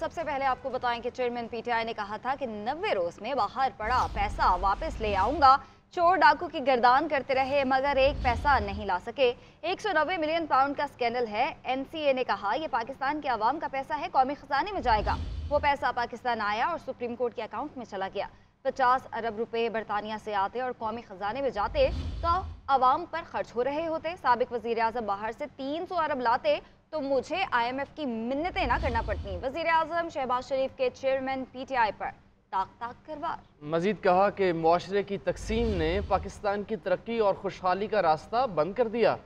سب سے پہلے آپ کو بتائیں کہ چیئرمین پی ٹی آئی نے کہا تھا کہ 90 روز میں باہر پڑا پیسہ واپس لے آؤں گا۔ چور ڈاکو کی گردان کرتے رہے مگر ایک پیسہ نہیں لا سکے۔ 190 ملین پاؤنڈ کا سکینڈل ہے۔ این سی اے نے کہا یہ پاکستان کے عوام کا پیسہ ہے، قومی خزانے میں جائے گا۔ وہ پیسہ پاکستان آیا اور سپریم کورٹ کے اکاؤنٹ میں چلا گیا۔ 50 ارب روپے برطانیہ سے آتے اور قومی خزانے میں جاتے تو عوام پر خرچ ہو رہے ہوتے۔ سابق وزیر اعظم باہر سے 300 ارب لاتے تو مجھے آئی ایم ایف کی منتیں نہ کرنا پڑتی۔ وزیر اعظم شہباز شریف کے چیئرمین پی ٹی آئی پر تاک تاک کروار۔ مزید کہا کہ معاشرے کی تقسیم نے پاکستان کی ترقی اور خوشحالی کا راستہ بند کر دیا۔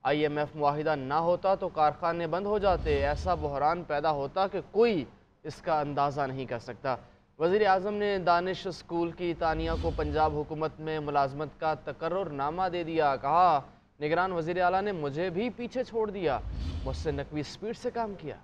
آئی ایم ایف معاہدہ نہ ہوتا تو کارخانے بند ہو جاتے، ایسا بحران پیدا ہوتا کہ کوئی اس کا اندازہ نہیں کر سکتا۔ وزیر اعظم نے دانش اسکول کی تانیہ کو پنجاب حکومت میں ملازمت کا تقرر نامہ دے دیا۔ کہا نگران وزیر اعلیٰ نے مجھے بھی پیچھے چھوڑ دیا، مجھ سے نقوی سپیڈ سے کام کیا۔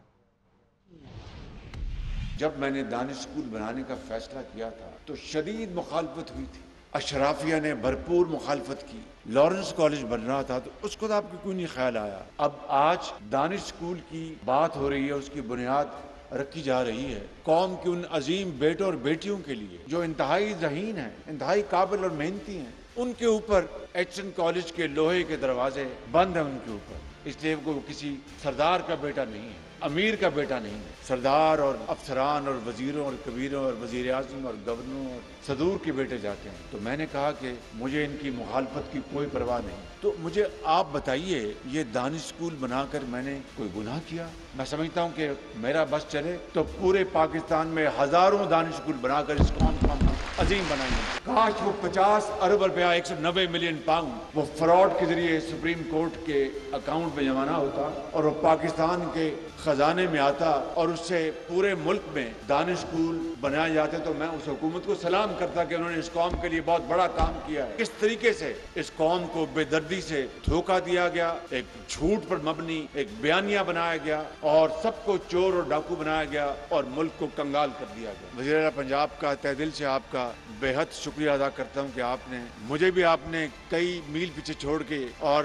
جب میں نے دانش اسکول بنانے کا فیصلہ کیا تھا تو شدید مخالفت ہوئی تھی، اشرافیہ نے بھرپور مخالفت کی۔ لارنس کالج بن رہا تھا تو اس کو تو آپ کو کوئی نہیں خیال آیا۔ اب آج دانش اسکول کی بات ہو رہی ہے، اس کی بنیاد رکھی جا رہی ہے قوم کے ان عظیم بیٹوں اور بیٹیوں کے لیے جو انتہائی ذہین ہیں، انتہائی قابل اور محنتی ہیں۔ ان کے اوپر ایچ کالج کے لوہے کے دروازے بند ہیں ان کے اوپر، اس لیے وہ کسی سردار کا بیٹا نہیں ہے، امیر کا بیٹا نہیں ہے۔ سردار اور افسران اور وزیروں اور کبیروں اور وزیر اعظم اور گورنروں اور صدور کے بیٹے جاتے ہیں۔ تو میں نے کہا کہ مجھے ان کی مخالفت کی کوئی پرواہ نہیں۔ تو مجھے آپ بتائیے، یہ دانش اسکول بنا کر میں نے کوئی گناہ کیا؟ میں سمجھتا ہوں کہ میرا بس چلے تو پورے پاکستان میں ہزاروں دانش اسکول بنا کر اس قوم کو ہم عظیم بنائیں گے۔ کاش وہ 50 ارب روپیہ 190 ملین پاؤنڈ وہ فراڈ کے ذریعے سپریم کورٹ کے اکاؤنٹ میں جمع نہ ہوتا اور وہ پاکستان کے خزانے میں آتا اور اس سے پورے ملک میں دانش اسکول بنائے جاتے، تو میں اس حکومت کو سلام کرتا کہ انہوں نے اس قوم کے لیے بہت بڑا کام کیا ہے۔ کس طریقے سے اس قوم کو بے دردی سے دھوکہ دیا گیا، ایک جھوٹ پر مبنی ایک بیانیہ بنایا گیا اور سب کو چور اور ڈاکو بنایا گیا اور ملک کو کنگال کر دیا گیا۔ وزیر اعلیٰ پنجاب کا تہ دل سے آپ کا بے حد شکریہ ادا کرتا ہوں کہ آپ نے مجھے بھی آپ نے کئی میل پیچھے چھوڑ کے اور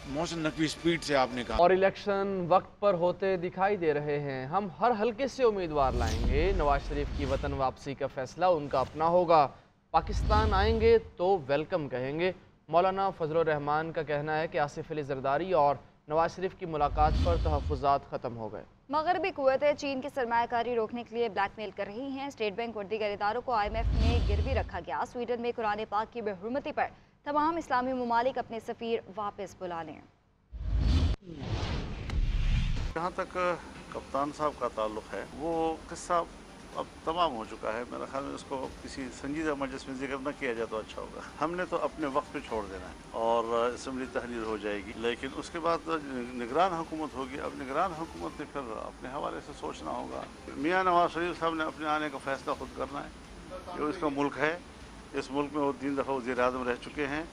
موسم نقوی سپیڈ سے آپ نے کہا۔ اور الیکشن وقت پر ہوتے دکھائی دے رہے ہیں۔ ہم ہر حلقے سے امیدوار لائیں گے۔ نواز شریف کی وطن واپسی کا فیصلہ ان کا اپنا ہوگا۔ پاکستان آئیں گے تو ویلکم کہیں گے۔ مولانا فضل الرحمان کا کہنا ہے کہ آصف علی زرداری اور نواز شریف کی ملاقات پر تحفظات ختم ہو گئے۔ مغربی قوتیں چین کی سرمایہ کاری روکنے کے لیے بلیک میل کر رہی ہیں۔ اسٹیٹ بینک اور دیگر اداروں کو آئی ایم ایف میں گروی رکھا گیا۔ سویڈن میں قرآن پاک کی بے حرمتی پر تمام اسلامی ممالک اپنے سفیر واپس بلا لیں۔ جہاں تک کپتان صاحب کا تعلق ہے، وہ قصہ اب تمام ہو چکا ہے۔ میرا خیال میں اس کو کسی سنجیدہ مجلس میں ذکر نہ کیا جائے تو اچھا ہوگا۔ ہم نے تو اپنے وقت پہ چھوڑ دینا ہے اور اسمبلی تحریر ہو جائے گی، لیکن اس کے بعد نگران حکومت ہوگی۔ اب نگران حکومت نے پھر اپنے حوالے سے سوچنا ہوگا۔ میاں نواز شریف صاحب نے اپنے آنے کا فیصلہ خود کرنا ہے۔ جو اس کا ملک ہے، اس ملک میں وہ 3 دفعہ وزیر اعظم رہ چکے ہیں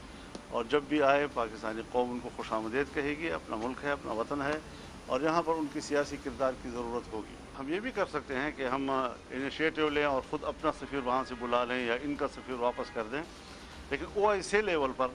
اور جب بھی آئے پاکستانی قوم ان کو خوش آمدید کہے گی۔ اپنا ملک ہے، اپنا وطن ہے اور یہاں پر ان کی سیاسی کردار کی ضرورت ہوگی۔ ہم یہ بھی کر سکتے ہیں کہ ہم انیشیٹو لیں اور خود اپنا سفیر وہاں سے بلا لیں یا ان کا سفیر واپس کر دیں، لیکن OIC لیول پر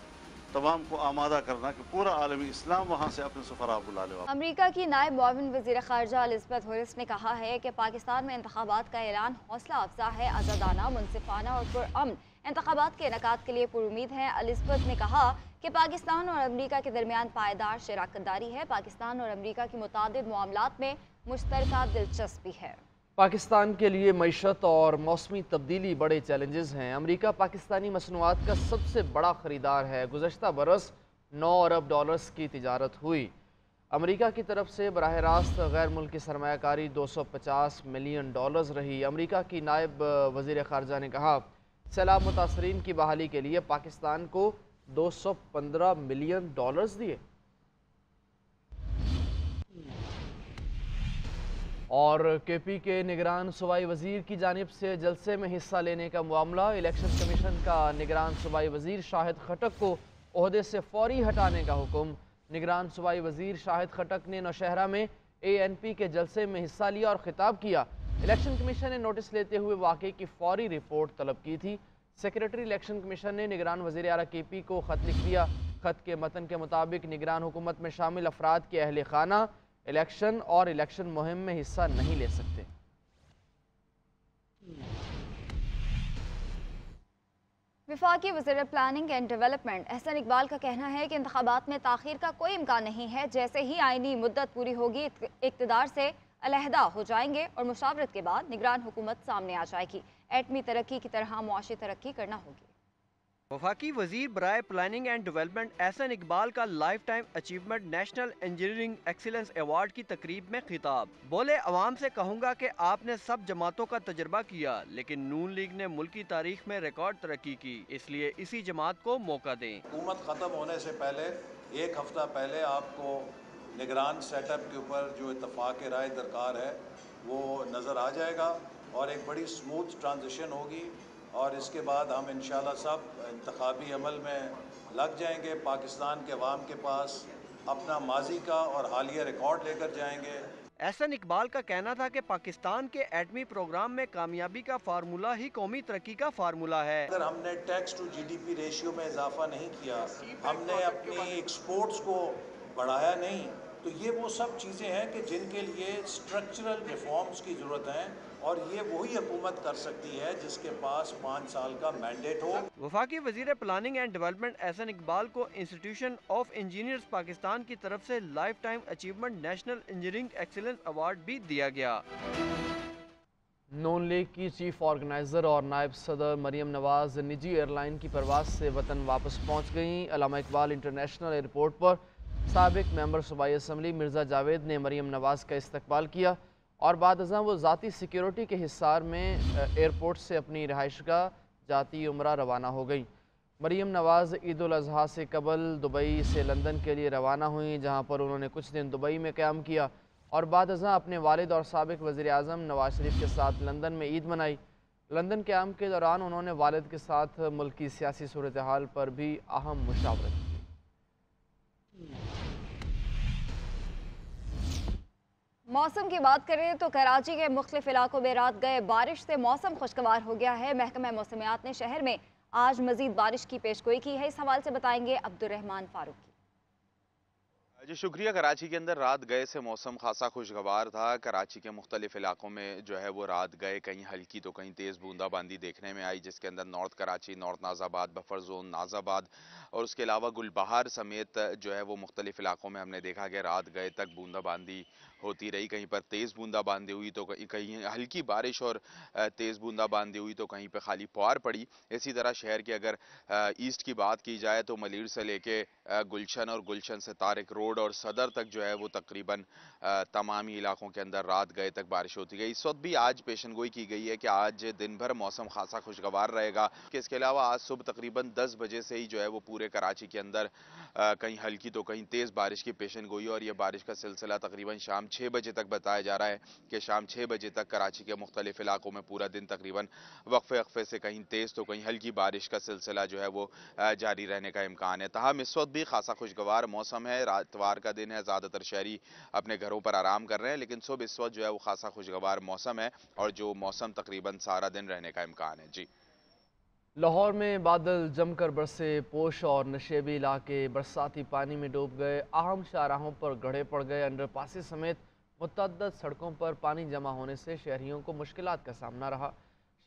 تمام کو آمادہ کرنا کہ پورا عالمی اسلام وہاں سے اپنے سفراء بلا لے۔ امریکہ کی نائب معاون وزیر خارجہ الزبتھ ہورس نے کہا ہے کہ پاکستان میں انتخابات کا اعلان حوصلہ افزا ہے، آزادانہ، منصفانہ اور پرامن انتخابات کے انعقاد کے لیے پرامید ہیں۔ الزبتھ نے کہا کہ پاکستان اور امریکہ کے درمیان پائیدار شراکت داری ہے۔ پاکستان اور امریکہ کی متعدد معاملات میں مشترکہ دلچسپی ہے۔ پاکستان کے لیے معیشت اور موسمی تبدیلی بڑے چیلنجز ہیں۔ امریکہ پاکستانی مصنوعات کا سب سے بڑا خریدار ہے۔ گزشتہ برس 9 ارب ڈالرز کی تجارت ہوئی۔ امریکہ کی طرف سے براہ راست غیر ملکی سرمایہ کاری 250 ملین ڈالرز رہی۔ امریکہ کی نائب وزیر خارجہ نے کہا سیلاب متاثرین کی بحالی کے لیے پاکستان کو 215 ملین ڈالرز دیے۔ اور کے پی کے نگران صوبائی وزیر کی جانب سے جلسے میں حصہ لینے کا معاملہ۔ الیکشن کمیشن کا نگران صوبائی وزیر شاہد خٹک کو عہدے سے فوری ہٹانے کا حکم۔ نگران صوبائی وزیر شاہد خٹک نے نوشہرہ میں ANP کے جلسے میں حصہ لیا اور خطاب کیا۔ الیکشن کمیشن نے نوٹس لیتے ہوئے واقعے کی فوری رپورٹ طلب کی تھی۔ سیکریٹری الیکشن کمیشن نے نگران وزیر اعلیٰ کے پی کو خط لکھ دیا۔ خط کے متن کے مطابق نگران حکومت میں شامل افراد کے اہل خانہ الیکشن اور الیکشن مہم میں حصہ نہیں لے سکتے۔ वफाकी वज़ीर planning and development Ahsan Iqbal का कहना है कि इंतखाबात में ताख़ीर का कोई इम्कान नहीं है। जैसे ही आइनी मुद्दत पूरी होगी इक़्तिदार से अलहदा हो जाएंगे और मुशावरत के बाद निगरान हुकूमत सामने आ जाएगी। एटमी तरक्की की तरह मुआशी तरक्की करना होगी। वफाकी वजीर बराए planning and development Ahsan Iqbal का life time achievement national engineering excellence award की तकरीब में खिताब। बोले, अवाम से कहूँगा कि आपने सब जमातों का तजर्बा किया, लेकिन नून लीग ने मुल्क की तारीख में रिकॉर्ड तरक्की की, इसलिए इसी जमात को मौका दें। हुकूमत ख़त्म होने से पहले एक हफ्ता पहले आपको निगरान सेटअप के ऊपर जो इत्तफाक राय दरकार है वो नज़र आ जाएगा और एक बड़ी स्मूथ ट्रांजिशन होगी और इसके बाद हम इंशाल्लाह सब इंतखाबी अमल में लग जाएंगे। पाकिस्तान के अवाम के पास अपना माजी का और हालिया रिकॉर्ड लेकर जाएंगे। एहसन इकबाल का कहना था कि पाकिस्तान के एटमी प्रोग्राम में कामयाबी का फार्मूला ही कौमी तरक्की का फार्मूला है। अगर हमने टैक्स टू GDP रेशियो में इजाफा नहीं किया, हमने अपनी एक्सपोर्ट्स को बढ़ाया नहीं, तो ये वो सब चीज़ें हैं कि जिनके लिए स्ट्रक्चरल रिफॉर्म्स की ज़रूरत है और ये वही हुकूमत कर सकती है जिसके पास 5 साल का मैंडेट हो। वफाकी वजीर planning and development Ahsan Iqbal को इंस्टीट्यूशन ऑफ इंजीनियर्स पाकिस्तान की तरफ से life time achievement national engineering excellence award भी दिया गया। नून लीग की चीफ ऑर्गेनाइज़र और नायब सदर मरियम नवाज़ निजी एयरलाइन की परवाज़ से वतन वापस पहुँच गईं। अल्लामा इकबाल इंटरनेशनल एयरपोर्ट पर साबिक मेंबर सूबाई असम्बली मिर्ज़ा जावेद ने मरियम नवाज़ का इस्तकबाल किया और बाद अज़ां वो ज़ाती सिक्योरिटी के हिसार में एयरपोर्ट से अपनी रिहाइशगाह जाती उम्रा रवाना हो गई। मरियम नवाज़ ईद उल अज़हा से कबल दुबई से लंदन के लिए रवाना हुई, जहाँ पर उन्होंने कुछ दिन दुबई में क़याम किया और बाद अज़ां अपने वालिद और साबिक वज़ीर आज़म नवाज शरीफ के साथ लंदन में ईद मनाई। लंदन क़याम के दौरान उन्होंने वालिद के साथ मुल्क की सियासी सूरत हाल पर भी अहम मुशावरत की। मौसम की बात करें तो कराची के मुख्तलिफ इलाकों में रात गए बारिश से मौसम खुशगवार हो गया है। महकमा मौसमियात ने शहर में आज मजीद बारिश की पेशगोई की है। इस हवाले से बताएंगे अब्दुर्रहमान फारूकी। जी शुक्रिया। कराची के अंदर रात गए से मौसम खासा खुशगवार था। कराची के मुख्तलिफ इलाकों में जो है वो रात गए कहीं हल्की तो कहीं तेज़ बूंदाबांदी देखने में आई, जिसके अंदर north Karachi, north Nazimabad, buffer zone Nazimabad और उसके अलावा गुलबहार समेत जो है वो मुख्तलिफ इलाकों में हमने देखा कि रात गए तक बूंदाबांदी होती रही। कहीं पर तेज़ बूंदाबांदी हुई तो कहीं हल्की बारिश और तेज़ बूंदाबांदी हुई तो कहीं पर खाली फुहार पड़ी। इसी तरह शहर के अगर ईस्ट की बात की जाए तो मलीर से लेके गुलशन और गुलशन से तारिक रोड और सदर तक जो है वो तकरीबन तमामी इलाकों के अंदर रात गए तक बारिश होती गई। इस वक्त भी आज पेशनगोई की गई है कि आज दिन भर मौसम खासा खुशगवार रहेगा। इसके अलावा आज सुबह तकरीबन 10 बजे से ही जो है वो पूरे कराची के अंदर कहीं हल्की तो कहीं तेज़ बारिश की पेशनगोई और ये बारिश का सिलसिला तकरीबन शाम 6 बजे तक बताया जा रहा है कि शाम 6 बजे तक कराची के मुख्तलिफ इलाकों में पूरा दिन तकरीबन वक्फे से कहीं तेज़ तो कहीं हल्की बारिश का सिलसिला जो है वो जारी रहने का इम्कान है। तहम इस वक्त भी खासा खुशगवार मौसम है। इतवार का दिन है, ज़्यादातर शहरी अपने घरों पर आराम कर रहे हैं, लेकिन सुबह इस वक्त जो है वो खासा खुशगवार मौसम है और जो मौसम तकरीबन सारा दिन रहने का इम्कान है। जी लाहौर में बादल जमकर बरसे, पोश और नशेबी इलाके बरसाती पानी में डूब गए। अहम शाहराहों पर गड्ढे पड़ गए। अंडरपासेस समेत मुतअद्दिद सड़कों पर पानी जमा होने से शहरियों को मुश्किलात का सामना रहा।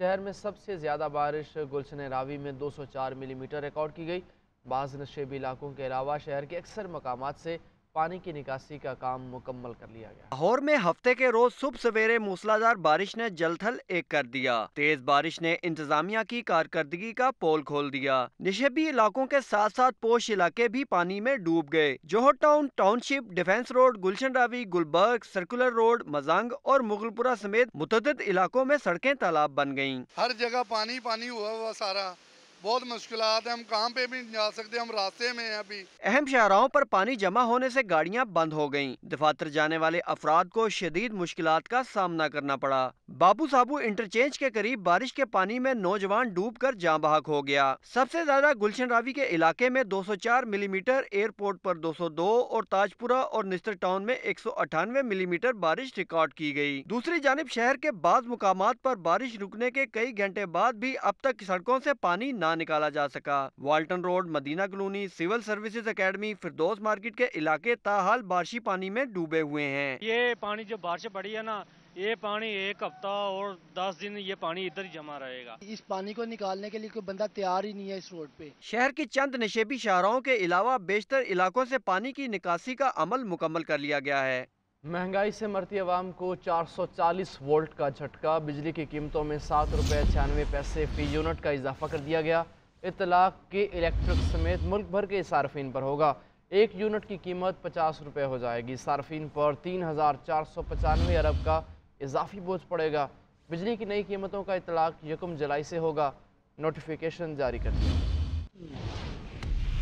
शहर में सबसे ज़्यादा बारिश गुलशन रावी में 204 मिलीमीटर रिकॉर्ड की गई। बाज़ नशेबी इलाकों के अलावा शहर के अक्सर मकामात से पानी की निकासी का काम मुकम्मल कर लिया गया। लाहौर में हफ्ते के रोज सुबह सवेरे मूसलाधार बारिश ने जलथल एक कर दिया। तेज बारिश ने इंतजामिया की कारकर्दगी का पोल खोल दिया। निशेबी इलाकों के साथ साथ पोश इलाके भी पानी में डूब गए। जोहर टाउन, टाउनशिप, डिफेंस रोड, गुलशन रावी, गुलबर्ग, सर्कुलर रोड, मजांग और मुगलपुरा समेत मुतअद्दिद इलाकों में सड़कें तालाब बन गयीं। हर जगह पानी पानी हुआ सारा, बहुत मुश्किलात है। हम कहाँ पे भी नहीं जा सकते, हम रास्ते में हैं अभी। अहम शाहराहों पर पानी जमा होने से गाड़ियां बंद हो गईं। दफातर जाने वाले अफराद को शदीद मुश्किलात का सामना करना पड़ा। बाबू साबू इंटरचेंज के करीब बारिश के पानी में नौजवान डूबकर जाँ बहक हो गया। सबसे ज्यादा गुलशन रावी के इलाके में 204 मिलीमीटर, एयरपोर्ट पर 202 और ताजपुरा और निस्तर टाउन में 198 मिलीमीटर बारिश रिकॉर्ड की गई। दूसरी जानिब शहर के बाज़ मुकामात पर बारिश रुकने के कई घंटे बाद भी अब तक सड़कों से पानी न निकाला जा सका। Walton road, Madina colony, civil services academy, Firdous market के इलाके ताहाल बारिशी पानी में डूबे हुए हैं। ये पानी जो बारिश पड़ी है ना, ये पानी एक हफ्ता और 10 दिन ये पानी इधर ही जमा रहेगा। इस पानी को निकालने के लिए कोई बंदा तैयार ही नहीं है इस रोड पे। शहर की चंद निशेबी शाहराहों के अलावा बेशतर इलाकों से पानी की निकासी का अमल मुकम्मल कर लिया गया है। महंगाई से मरती अवाम को 440 वोल्ट का झटका। बिजली की कीमतों में 7 रुपये 96 पैसे फी यूनिट का इजाफा कर दिया गया। इतलाक के इलेक्ट्रिक समेत मुल्क भर के सार्फिन पर होगा। 1 यूनिट की कीमत 50 रुपये हो जाएगी। सार्फिन पर 3495 अरब का इजाफी बोझ पड़ेगा। बिजली की नई कीमतों का इतलाक 1 जुलाई से होगा। नोटिफिकेशन जारी कर दिया।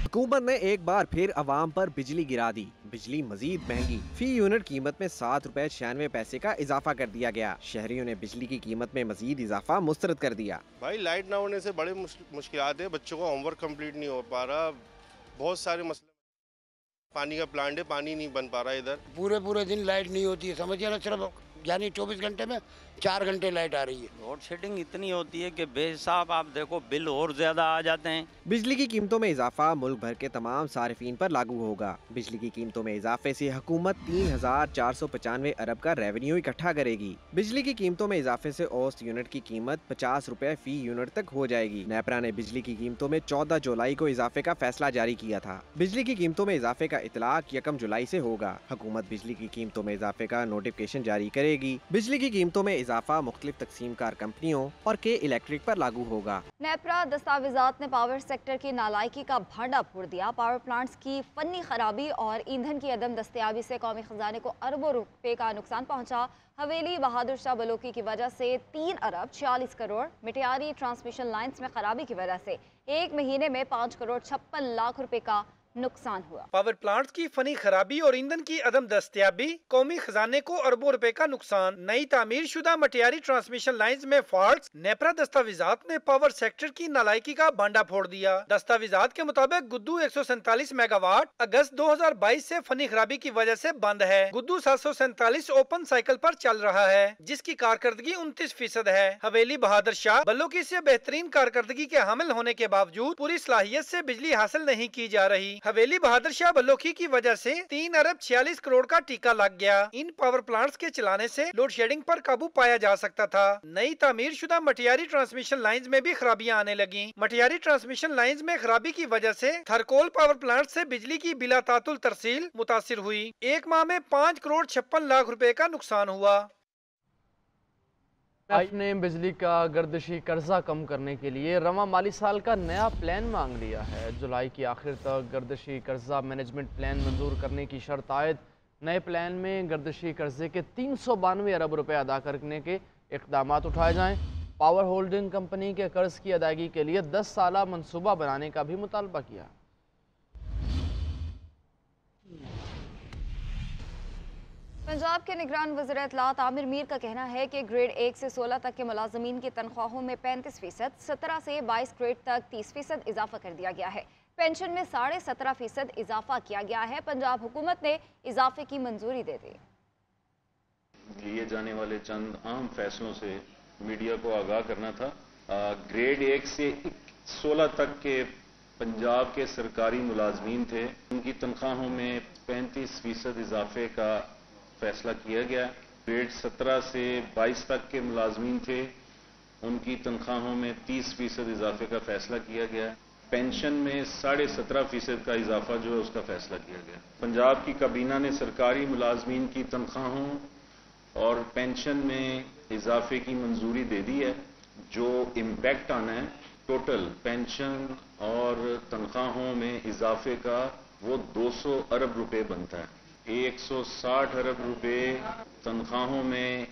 हुकूमत ने एक बार फिर अवाम पर बिजली गिरा दी। बिजली मजीद महंगी। फी यूनिट कीमत में 7 रुपये 96 पैसे का इजाफा कर दिया गया। शहरियों ने बिजली की कीमत में मजीद इजाफा मुस्तरद कर दिया। भाई लाइट ना होने से बड़े मुश्किलात है। बच्चों का होमवर्क कंप्लीट नहीं हो पा रहा, बहुत सारे मसले। पानी का प्लांट है, पानी नहीं बन पा रहा इधर। पूरे दिन लाइट नहीं होती है, समझिए ना, सिर्फ यानी 24 घंटे में 4 घंटे लाइट आ रही है। लोड शेडिंग इतनी होती है कि बेहिसाब आप देखो बिल और ज्यादा आ जाते हैं। बिजली की कीमतों में इजाफा मुल्क भर के तमाम सारिफीन पर लागू होगा। बिजली की कीमतों में इजाफे से हुकूमत 3495 अरब का रेवेन्यू इकट्ठा करेगी। बिजली की कीमतों में इजाफे से औसत यूनिट की कीमत 50 रुपये फी यूनिट तक हो जाएगी। नेपरा ने बिजली की कीमतों में 14 जुलाई को इजाफे का फैसला जारी किया था। बिजली की कीमतों में इजाफे का इतलाक 1 जुलाई से होगा। हुकूमत बिजली की कीमतों में इजाफे का नोटिफिकेशन जारी करेगी। बिजली की कीमतों में इजाफा मुख्तलिफ तकसीम कार कंपनियों और के इलेक्ट्रिक पर लागू होगा। नेपरा दस्तावेजात ने पावर सेक्टर की नालायकी का भांडा फोड़ दिया। पावर प्लांट्स की फनी खराबी और ईंधन की अदम दस्तयाबी से कौमी खजाने को अरबों रुपए का नुकसान पहुंचा। हवेली बहादुर शाह बलोकी की वजह से 3 अरब 46 करोड़, मिटियारी ट्रांसमिशन लाइन्स में खराबी की वजह से 1 महीने में 5 करोड़ 56 लाख रुपए का नुकसान हुआ। पावर प्लांट्स की फनी खराबी और ईंधन की अदम दस्तयाबी, कौमी खजाने को अरबों रुपए का नुकसान। नई तामीर शुदा मटियारी ट्रांसमिशन लाइन्स में फॉल्ट्स। नेपरा दस्तावेजात ने पावर सेक्टर की नालायकी का भांडा फोड़ दिया। दस्तावेजात के मुताबिक गुद्दू 147 मेगावाट अगस्त 2022 से फनी खराबी की वजह से बंद है। गुद्दू 747 ओपन साइकिल पर चल रहा है, जिसकी कारकर्दगी 29% है। हवेली बहादुर शाह बल्लोकी से बेहतरीन कारकर्दगी के हामिल होने के बावजूद पूरी सलाहियत से बिजली हासिल नहीं की जा रही। हवेली बहादुर शाह बल्लोकी की वजह से 3 अरब 46 करोड़ का टीका लग गया। इन पावर प्लांट्स के चलाने से लोड शेडिंग पर काबू पाया जा सकता था। नई तामीर शुदा मटियारी ट्रांसमिशन लाइन्स में भी खराबियां आने लगी। मटियारी ट्रांसमिशन लाइन्स में खराबी की वजह से थरकोल पावर प्लांट से बिजली की बिला तातुल तरसील मुतासिर हुई। एक माह में 5 करोड़ 56 लाख रुपए का नुकसान हुआ। IMF ने बिजली का गर्दिशी कर्जा कम करने के लिए रवां माली साल का नया प्लान मांग लिया है। जुलाई की आखिर तक गर्दिशी कर्जा मैनेजमेंट प्लान मंजूर करने की शर्त आयद। नए प्लान में गर्दिशी कर्जे के 392 अरब रुपए अदा करने के इकदाम उठाए जाएं। पावर होल्डिंग कंपनी के कर्ज की अदायगी के लिए 10 साला मनसूबा बनाने का भी मुतालबा किया। पंजाब के निगरान वज़ीर इत्तलात आमिर मीर का कहना है कि ग्रेड 1 से 16 तक के मुलाजमीन की तनख्वाहों में 35%, 17 से 22 ग्रेड तक 30% इजाफा कर दिया गया है। पेंशन में 17.5% इजाफा किया गया है। पंजाब हुकूमत ने इजाफे की मंजूरी दे दी। लिए जाने वाले चंद अहम फैसलों से मीडिया को आगाह करना था। ग्रेड 1 से 16 तक के पंजाब के सरकारी मुलाजमीन थे, उनकी तनख्वाहों में 35% इजाफे का फैसला किया गया। ग्रेड 17 से 22 तक के मुलाजमीन थे, उनकी तनख्वाहों में 30% इजाफे का फैसला किया गया। पेंशन में 17.5% का इजाफा जो है उसका फैसला किया गया। पंजाब की काबीना ने सरकारी मुलाजमीन की तनख्वाहों और पेंशन में इजाफे की मंजूरी दे दी है। जो इम्पैक्ट आना है टोटल पेंशन और तनख्वाहों में इजाफे का वो 200 अरब रुपए बनता है। 160 अरब रुपए तनख्वाहों में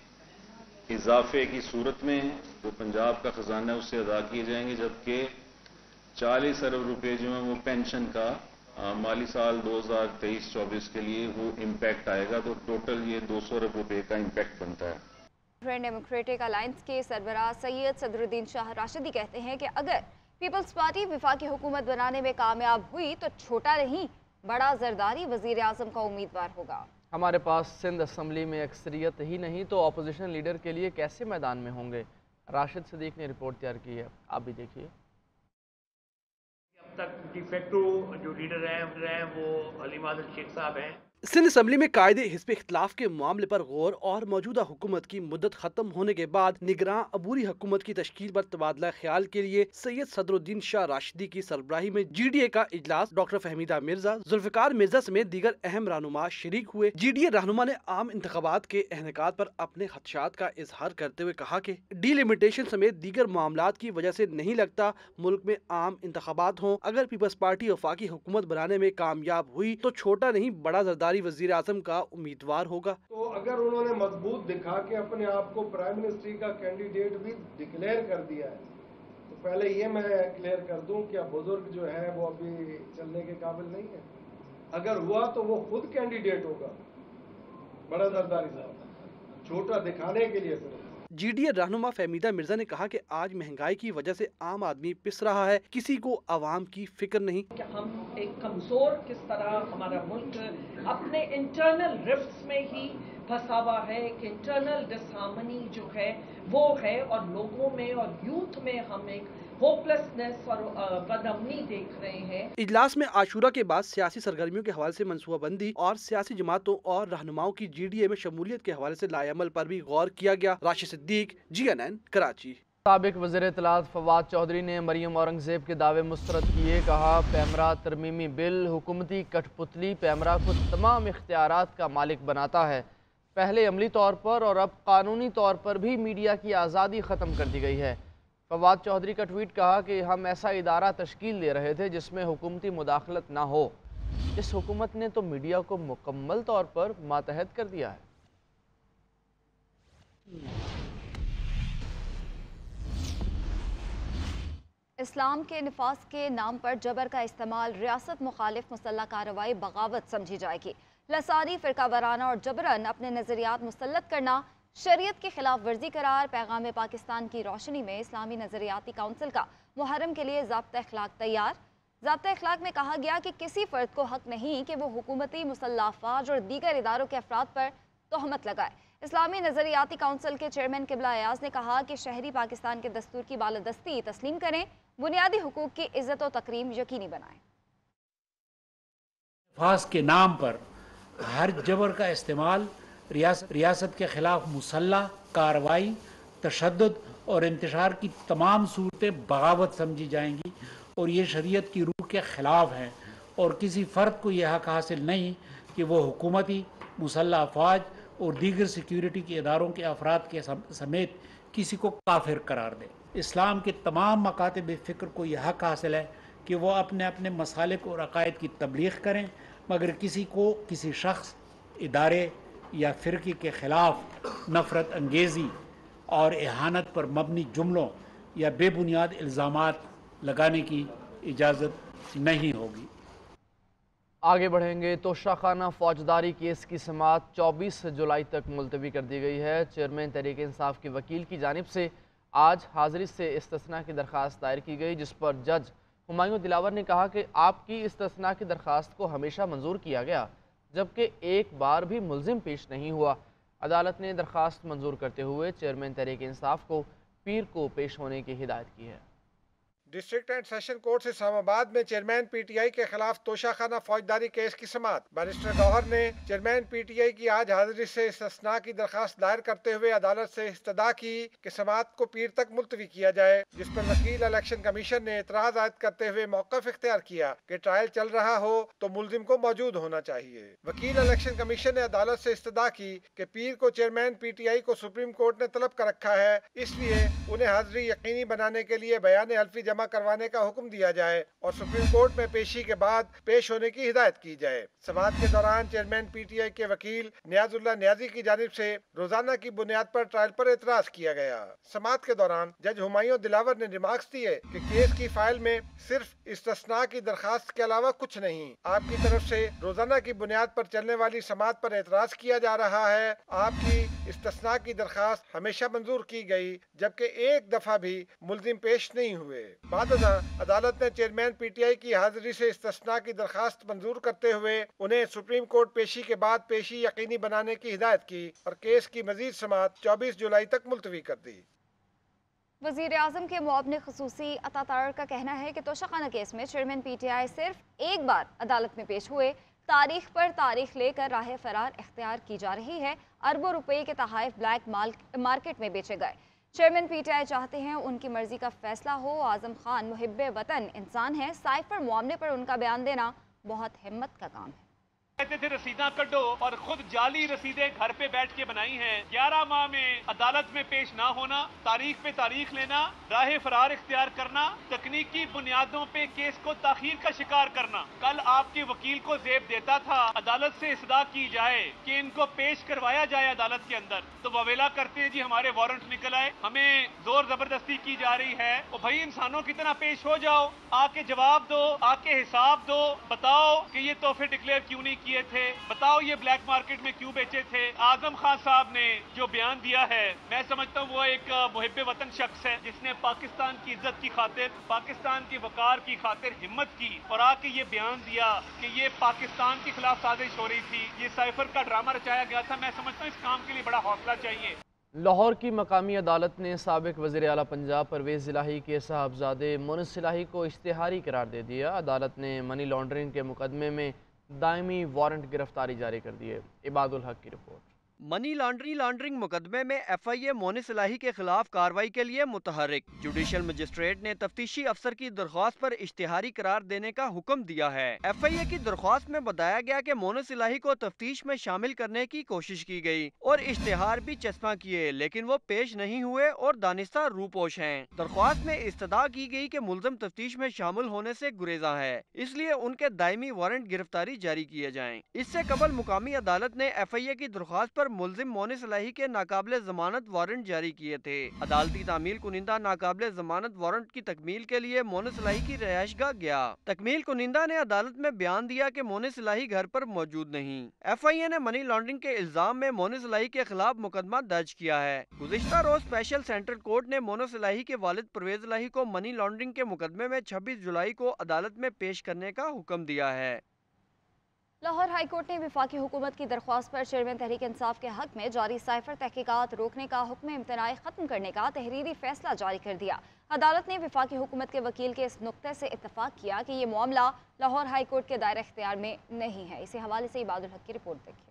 इजाफे की सूरत में जो पंजाब का खजाना है उससे अदा किए जाएंगे, जबकि 40 अरब रुपए जो है वो पेंशन का माली साल 2023-24 के लिए वो इम्पैक्ट आएगा। तो टोटल ये 200 अरब रुपए का इम्पैक्ट बनता है। इंडियन डेमोक्रेटिक अलायंस के सरबराह सैयद सदरुद्दीन शाह राशिदी कहते हैं कि अगर पीपल्स पार्टी विफाकी हुकूमत बनाने में कामयाब हुई तो छोटा नहीं बड़ा जरदारी वजीर आजम का उम्मीदवार होगा। हमारे पास सिंध असम्बली में अक्सरियत ही नहीं तो अपोजिशन लीडर के लिए कैसे मैदान में होंगे। राशिद सदीक ने रिपोर्ट तैयार की है, आप भी देखिए। अब तक डिफेक्टो जो लीडर हैं वो हलीम आदम शेख साहब हैं। सिंध असम्बली में कायदे हिस्ब इख्तलाफ के मामले पर गौर और मौजूदा हुकूमत की मुद्दत खत्म होने के बाद निगरान अबूरी हुकूमत की तश्कील पर तबादला ख्याल के लिए सैयद सदरुद्दीन शाह राशिदी की सरबराही में GDA का इजलास डॉक्टर फहमीदा मिर्जा, जुल्फिकार मिर्जा समेत दीगर अहम रहनुमा शरीक हुए। GDA रहनुमा ने आम इंतखाबात के अहनकात पर अपने खदशात का इजहार करते हुए कहा कि डिलिमिटेशन समेत दीगर मामलात की वजह से नहीं लगता मुल्क में आम इंतखाबात हों। अगर पीपल्स पार्टी वफाकी हुकूमत बनाने में कामयाब हुई तो छोटा नहीं बड़ा जरदारी वजीर आजम का उम्मीदवार होगा। तो अगर उन्होंने मजबूत दिखा के अपने आप को प्राइम मिनिस्ट्री का कैंडिडेट भी डिक्लेयर कर दिया है, तो पहले ये मैं क्लियर कर दूं कि अब बुजुर्ग जो है वो अभी चलने के काबिल नहीं है। अगर हुआ तो वो खुद कैंडिडेट होगा, बड़ा जरदारी साहब छोटा दिखाने के लिए फिर। GDA रहनुमा फहमीदा मिर्जा ने कहा कि आज महंगाई की वजह से आम आदमी पिस रहा है, किसी को आवाम की फिक्र नहीं। कि हम एक कमजोर किस तरह हमारा मुल्क अपने इंटरनल रिफ्ट्स में ही फंसा हुआ है, कि इंटरनल डिसहार्मनी जो है वो है और लोगों में और यूथ में हम एक होपलेसनेस और बदअमनी देख रहे हैं। इजलास में आशूरा के बाद सियासी सरगर्मियों के हवाले से मनसूबाबंदी और सियासी जमातों और रहनुमाओं की GDA में शमूलियत के हवाले से लाएअमल पर भी गौर किया गया। राशिद सिद्दीक, GNN, कराची। साबिक वज़ीर इत्तलात फवाद चौधरी ने मरियम औरंगज़ेब के दावे मुस्तरद किए। कहा, पैमरा तरमीमी बिल हुकूमती कठपुतली पैमरा को तमाम इख्तियारात का मालिक बनाता है। पहले अमली तौर पर और अब कानूनी तौर पर भी मीडिया की आज़ादी ख़त्म कर दी गई है। फवाद चौधरी का ट्वीट कहा कि हम ऐसा इदारा तश्कील दे रहे थे जिसमें हुकूमती मुदाखलत ना हो। इस हुकूमत ने तो मीडिया को मुकम्मल तौर पर मातहत कर दिया है। इस्लाम के निफास के नाम पर जबर का इस्तेमाल रियासत मुखालिफ मुसल्लह कार्रवाई बगावत समझी जाएगी। लसानी, फ़िरका वाराना और जबरन अपने नज़रियात मुसल्लत करना शरीयत की खिलाफ वर्जी करार। पैगाम पाकिस्तान की रोशनी में इस्लामी नज़रियाती काउंसिल का मुहर्रम के लिए ज़ाब्ता अखलाक तैयार। ज़ाब्ता अखलाक में कहा गया कि किसी फ़र्द को हक नहीं कि वो हुकूमती मुसल्लह अफ़वाज और दीगर इदारों के अफराद पर तोहमत लगाए। इस्लामी नज़रियाती काउंसिल के चेयरमैन किबला अयाज ने कहा कि शहरी पाकिस्तान के दस्तूर की बालादस्ती तस्लीम करें, बुनियादी हुकूक की इज़्ज़त और तकरीम यकीनी बनाएं। फास के नाम पर हर जबर का इस्तेमाल रियासत के खिलाफ मुसल्लह कार्रवाई, तशद्दुद और इंतशार की तमाम सूरतें बगावत समझी जाएंगी और ये शरीयत की रूह के ख़िलाफ़ हैं और किसी फ़र्द को यह हक़ हासिल नहीं कि वो हुकूमती मुसल्लह अफवाज और दीगर सिक्योरिटी के इदारों के अफराद के समेत किसी को काफिर करार दे। इस्लाम के तमाम मकातब फ़िक्र को यह हक़ हासिल है कि वो अपने अपने मसालिक और अकायद की तबलीग करें, मगर किसी को किसी शख्स, इदारे या फ़िरक़े के ख़िलाफ़ नफ़रत अंगेज़ी और एहानत पर मबनी जुमलों या बेबुनियाद इल्ज़ामात लगाने की इजाज़त नहीं होगी। आगे बढ़ेंगे तो शाखाना फौजदारी केस की समाअत 24 जुलाई तक मुलतवी कर दी गई है। चेयरमैन तहरीक इंसाफ के वकील की जानिब से आज हाज़िरी से इस्तिस्ना की दरख्वास्त दायर की गई, जिस पर जज हुमायूं दिलावर ने कहा कि आपकी इस्तिस्ना की दरख्वास्त को हमेशा मंजूर किया गया, जबकि एक बार भी मुल्जिम पेश नहीं हुआ। अदालत ने दरख्वास्त मंजूर करते हुए चेयरमैन तहरीक इंसाफ को पीर को पेश होने की हिदायत की है। District and session court Islamabad में चेयरमैन पीटीआई के खिलाफ तोशाखाना फौजदारी केस की समाअत। बैरिस्टर गौहर ने चेयरमैन पीटीआई की आज हाजिरी से इस्तिस्ना की दरखास्त दायर करते हुए अदालत से इस्तदा की कि समाअत को पीर तक मुलतवी किया जाए, जिस पर वकील इलेक्शन कमीशन ने एतराज आयद करते हुए मौक़िफ़ इख्तियार किया कि ट्रायल चल रहा हो तो मुल्जिम को मौजूद होना चाहिए। वकील इलेक्शन कमीशन ने अदालत से इस्तदा की कि पीर को चेयरमैन पीटीआई को सुप्रीम कोर्ट ने तलब कर रखा है, इसलिए उन्हें हाजिरी यकीनी बनाने के लिए बयान हल्फी जमा करवाने का हुक्म दिया जाए और सुप्रीम कोर्ट में पेशी के बाद पेश होने की हिदायत की जाए। समाअत के दौरान चेयरमैन पीटीआई के वकील नियाजुल्लाह नियाजी की जानिब से रोजाना की बुनियाद पर ट्रायल पर एतराज किया गया। समाअत के दौरान जज हुमायूं दिलावर ने रिमार्क्स दिए कि केस की फाइल में सिर्फ इस्तिस्ना की दरखास्त के अलावा कुछ नहीं, आपकी तरफ से रोजाना की बुनियाद पर चलने वाली समाअत पर एतराज किया जा रहा है। आपकी इस्तिस्ना की दरखास्त हमेशा मंजूर की गई, जबकि एक दफा भी मुल्जिम पेश नहीं हुए। बाद अदालत ने चेयरमैन पीटीआई की हाजिरी से इस्तिस्ना की दरखास्त मंजूर करते हुए उन्हें सुप्रीम कोर्ट पेशी के बाद पेशी यकीनी बनाने की हिदायत की और केस की मजीद समाअत 24 जुलाई तक मुलतवी कर दी। वज़ीर आज़म के मुआविन ख़ुसूसी अता तारड़ का कहना है कि तोशाखाना केस में चेयरमैन पीटीआई सिर्फ एक बार अदालत में पेश हुए। तारीख पर तारीख लेकर राह फरार इख्तियार की जा रही है। अरबों रुपए के तहाइफ ब्लैक मार्केट में बेचे गए। चेयरमैन पीटीआई चाहते हैं उनकी मर्जी का फैसला हो। आजम खान मुहिब्बे वतन इंसान है, साइफर मामले पर उनका बयान देना बहुत हिम्मत का काम है। कहते थे रसीदा कटो और खुद जाली रसीदें घर पे बैठ के बनाई हैं। 11 माह में अदालत में पेश ना होना, तारीख पे तारीख लेना, राह फरार इख्तियार करना, तकनीकी बुनियादों पे केस को ताखीर का शिकार करना। कल आपके वकील को जेब देता था अदालत से इस्तदा की जाए कि इनको पेश करवाया जाए अदालत के अंदर, तो ववेला करते हैं जी हमारे वारंट निकल आए, हमें जोर जबरदस्ती की जा रही है। और भाई इंसानों की तरह पेश हो जाओ, आके जवाब दो, आके हिसाब दो, बताओ कि ये तोहफे डिक्लेयर क्यों नहीं किए थे, बताओ ये ब्लैक मार्केट में क्यों बेचे थे। आजम खान साहब ने जो बयान दिया है, मैं समझता हूँ वो एक मुहिब्बे वतन शख्स है जिसने पाकिस्तान की इज्जत की खातिर, पाकिस्तान की वकार की खातिर हिम्मत की और आके ये बयान दिया कि ये पाकिस्तान के खिलाफ साजिश हो रही थी, ये साइफर का ड्रामा रचाया गया था। मैं समझता हूँ इस काम के लिए बड़ा हौसला चाहिए। लाहौर की मकामी अदालत ने साबिक वज़ीर आला पंजाब परवेज़ इलाही के साहबजादे मुनिस इलाही को इश्तिहारी करार दे दिया। अदालत ने मनी लॉन्ड्रिंग के मुकदमे में दायमी वारंट गिरफ्तारी जारी कर दी है। इबादुल हक की रिपोर्ट। मनी लॉन्ड्रिंग मुकदमे में FIA मोनिस इलाही के खिलाफ कार्रवाई के लिए मुतहर्रिक। जुडिशल मजिस्ट्रेट ने तफ्तीशी अफसर की दरख्वास्त पर इश्तिहारी करार देने का हुक्म दिया है। FIA की दरख्वास्त में बताया गया कि मोनिस इलाही को तफ्तीश में शामिल करने की कोशिश की गई और इश्तिहार भी चस्पा किए, लेकिन वो पेश नहीं हुए और दानिस्ता रूपोश हैं। दरख्वास्त में इस्तदा की गई कि मुल्ज़म तफ्तीश में शामिल होने से गुरेजा है, इसलिए उनके दायमी वारंट गिरफ्तारी जारी किए जाएं। इससे कबल मुकामी अदालत ने FIA की दरख्वास्त पर मुल्जिम मोनिस इलाही के नाकाबिले जमानत वारंट जारी किए थे। अदालती तामील कुनिंदा नाकाबिले जमानत वारंट की तकमील के लिए मोनिस इलाही की रिहाइशगाह गया। तकमील कुनिंदा ने अदालत में बयान दिया कि मोनिस इलाही घर पर मौजूद नहीं। FIA ने मनी लॉन्ड्रिंग के इल्जाम में मोनिस इलाही के खिलाफ मुकदमा दर्ज किया है। गुज़िश्ता रोज स्पेशल सेंट्रल कोर्ट ने मोनिस इलाही के वालिद परवेज इलाही को मनी लॉन्ड्रिंग के मुकदमे में 26 जुलाई को अदालत में पेश करने का हुक्म दिया है। लाहौर हाई कोर्ट ने वफाकी हुकूमत की दरख्वास्त पर चेयरमैन तहरीक इंसाफ के हक में जारी साइफर तहकीकात रोकने का हुक्म इम्तनाई खत्म करने का तहरीरी फैसला जारी कर दिया। अदालत ने वफाकी हुकूमत के वकील के इस नुक्ते से इत्तफाक किया कि ये मामला लाहौर हाई कोर्ट के दायरे इख्तियार में नहीं है। इसी हवाले से इबादुल हक की रिपोर्ट देखिए।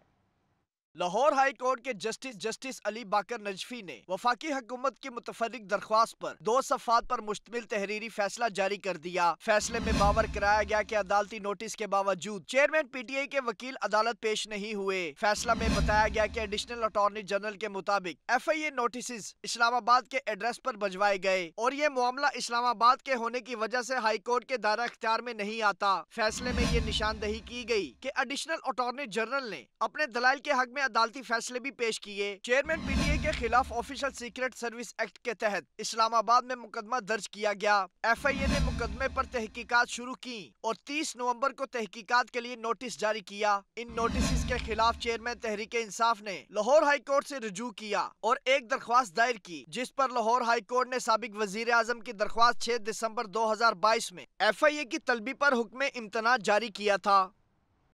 लाहौर हाई कोर्ट के जस्टिस अली बाकर नजफी ने वफाकी हुकूमत की मुतफर्रिक दरख्वास्त पर 2 सफ़ात पर मुश्तमिल तहरीरी फैसला जारी कर दिया। फैसले में बावर कराया गया कि अदालती नोटिस के बावजूद चेयरमैन PTI के वकील अदालत पेश नहीं हुए। फैसला में बताया गया कि एडिशनल अटॉर्नी जनरल के मुताबिक FIA नोटिस इस्लामाबाद के एड्रेस पर भिजवाए गए और ये मामला इस्लामाबाद के होने की वजह से हाई कोर्ट के दायरा इख्तियार में नहीं आता। फैसले में ये निशानदही की गई कि एडिशनल अटॉर्नी जनरल ने अपने दलाइल के हक में अदालती फैसले भी पेश किए। चेयरमैन PTI के खिलाफ ऑफिशियल सीक्रेट सर्विस एक्ट के तहत इस्लामाबाद में मुकदमा दर्ज किया गया। FIA ने मुकदमे पर तहकीकात शुरू की और 30 नवंबर को तहकीकात के लिए नोटिस जारी किया। इन नोटिस के खिलाफ चेयरमैन तहरीक इंसाफ ने लाहौर हाई कोर्ट से रुजू किया और एक दरख्वास्त दायर की, जिस पर लाहौर हाई कोर्ट ने साबिक वजीर आजम की दरख्वास्त 6 दिसंबर 2022 में FIA की तलबी पर हुक्म इम्तना जारी किया था।